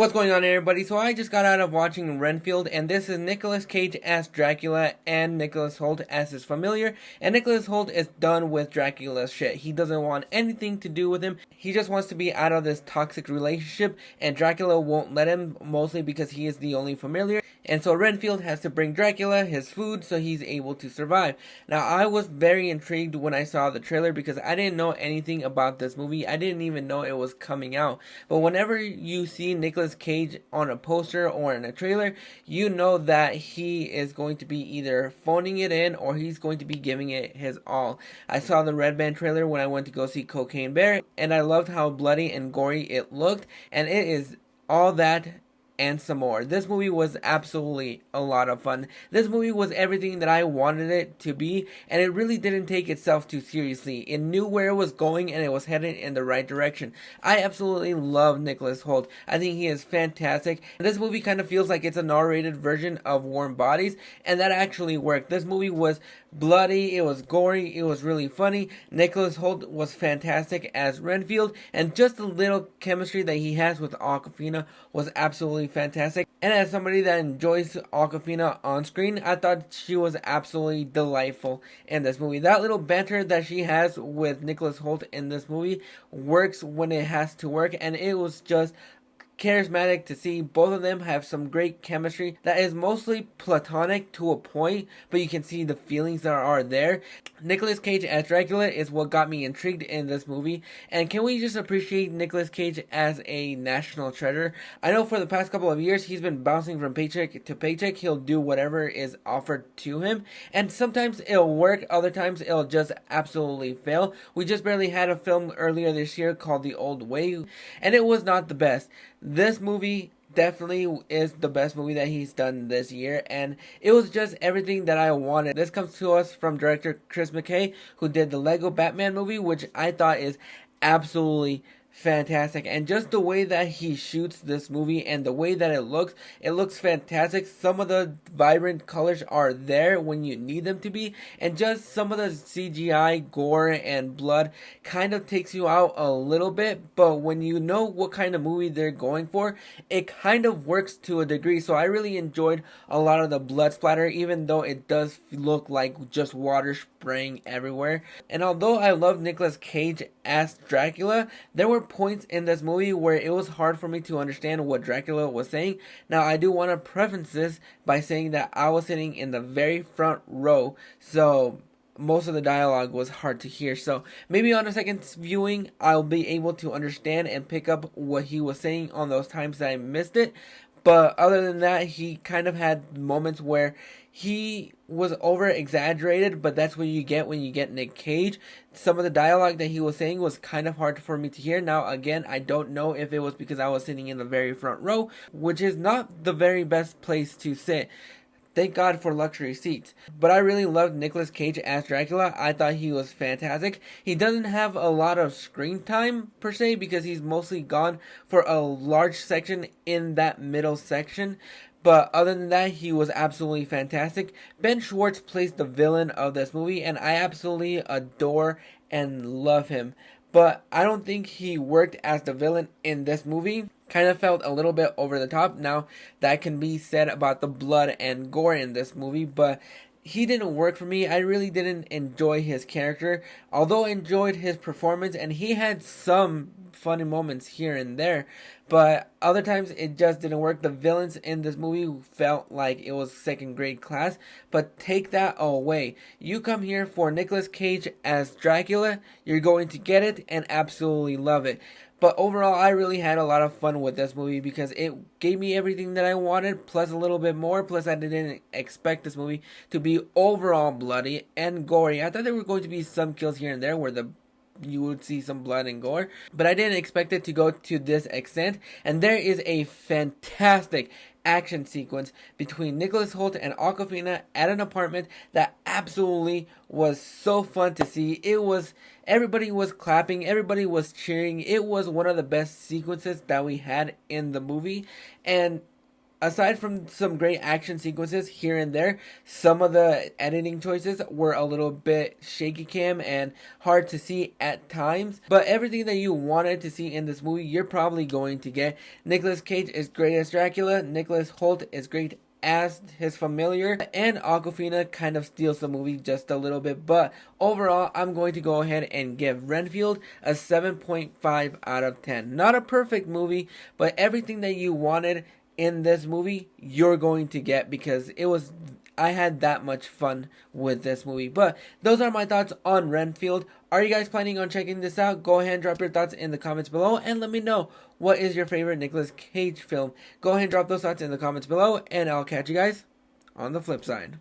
What's going on, everybody? So I just got out of watching Renfield, and this is Nicolas Cage as Dracula and Nicholas Hoult as his familiar. And Nicholas Hoult is done with Dracula's shit. He doesn't want anything to do with him. He just wants to be out of this toxic relationship, and Dracula won't let him, mostly because he is the only familiar. And so Renfield has to bring Dracula his food so he's able to survive. Now, I was very intrigued when I saw the trailer because I didn't know anything about this movie. I didn't even know it was coming out. But whenever you see Nicolas Cage on a poster or in a trailer, you know that he is going to be either phoning it in or he's going to be giving it his all. I saw the Red Band trailer when I went to go see Cocaine Bear, and I loved how bloody and gory it looked, and it is all that and some more. This movie was absolutely a lot of fun. This movie was everything that I wanted it to be, and it really didn't take itself too seriously. It knew where it was going, and it was headed in the right direction. I absolutely love Nicholas Hoult. I think he is fantastic. This movie kind of feels like it's an R-rated version of Warm Bodies, and that actually worked. This movie was bloody, it was gory, it was really funny. Nicholas Hoult was fantastic as Renfield, and just the little chemistry that he has with Awkwafina was absolutely fantastic. And as somebody that enjoys Awkwafina on screen, I thought she was absolutely delightful in this movie. That little banter that she has with Nicholas Hoult in this movie works when it has to work, and it was just charismatic to see both of them have some great chemistry that is mostly platonic to a point, but you can see the feelings that are there. Nicolas Cage as Dracula is what got me intrigued in this movie, and can we just appreciate Nicolas Cage as a national treasure? I know for the past couple of years he's been bouncing from paycheck to paycheck. He'll do whatever is offered to him, and sometimes it'll work, other times it'll just absolutely fail. We just barely had a film earlier this year called The Old Way, and it was not the best. This movie definitely is the best movie that he's done this year, and it was just everything that I wanted. This comes to us from director Chris McKay, who did the Lego Batman movie, which I thought is absolutely fantastic. And just the way that he shoots this movie and the way that it looks fantastic. Some of the vibrant colors are there when you need them to be, and just some of the CGI gore and blood kind of takes you out a little bit, but when you know what kind of movie they're going for, it kind of works to a degree. So I really enjoyed a lot of the blood splatter, even though it does look like just water spraying everywhere. And although I love Nicolas Cage as Dracula, there were points in this movie where it was hard for me to understand what Dracula was saying. Now, I do want to preface this by saying that I was sitting in the very front row, so most of the dialogue was hard to hear. So maybe on a second viewing, I'll be able to understand and pick up what he was saying on those times that I missed it. But other than that, he kind of had moments where he was over exaggerated, but that's what you get when you get Nick Cage. Some of the dialogue that he was saying was kind of hard for me to hear. Now, again, I don't know if it was because I was sitting in the very front row, which is not the very best place to sit. Thank God for luxury seats. But I really loved Nicolas Cage as Dracula. I thought he was fantastic. He doesn't have a lot of screen time per se because he's mostly gone for a large section in that middle section. But other than that, he was absolutely fantastic. Ben Schwartz plays the villain of this movie, and I absolutely adore and love him. But I don't think he worked as the villain in this movie. Kind of felt a little bit over the top. Now, that can be said about the blood and gore in this movie, but he didn't work for me. I really didn't enjoy his character, although I enjoyed his performance, and he had some funny moments here and there, but other times it just didn't work. The villains in this movie felt like it was second grade class, but take that away. You come here for Nicolas Cage as Dracula, you're going to get it and absolutely love it. But overall, I really had a lot of fun with this movie because it gave me everything that I wanted, plus a little bit more. Plus, I didn't expect this movie to be overall bloody and gory. I thought there were going to be some kills here and there where you would see some blood and gore, but I didn't expect it to go to this extent. And there is a fantastic action sequence between Nicholas Hoult and Awkwafina at an apartment that absolutely was so fun to see. Everybody was clapping, everybody was cheering. It was one of the best sequences that we had in the movie, and aside from some great action sequences here and there, some of the editing choices were a little bit shaky cam and hard to see at times. But everything that you wanted to see in this movie, you're probably going to get. Nicolas Cage is great as Dracula. Nicholas Hoult is great as his familiar, and Awkwafina kind of steals the movie just a little bit. But overall, I'm going to go ahead and give Renfield a 7.5 out of 10. Not a perfect movie, but everything that you wanted in this movie, you're going to get, because I had that much fun with this movie. But those are my thoughts on Renfield. Are you guys planning on checking this out? Go ahead and drop your thoughts in the comments below, and let me know what is your favorite Nicolas Cage film. Go ahead and drop those thoughts in the comments below, and I'll catch you guys on the flip side.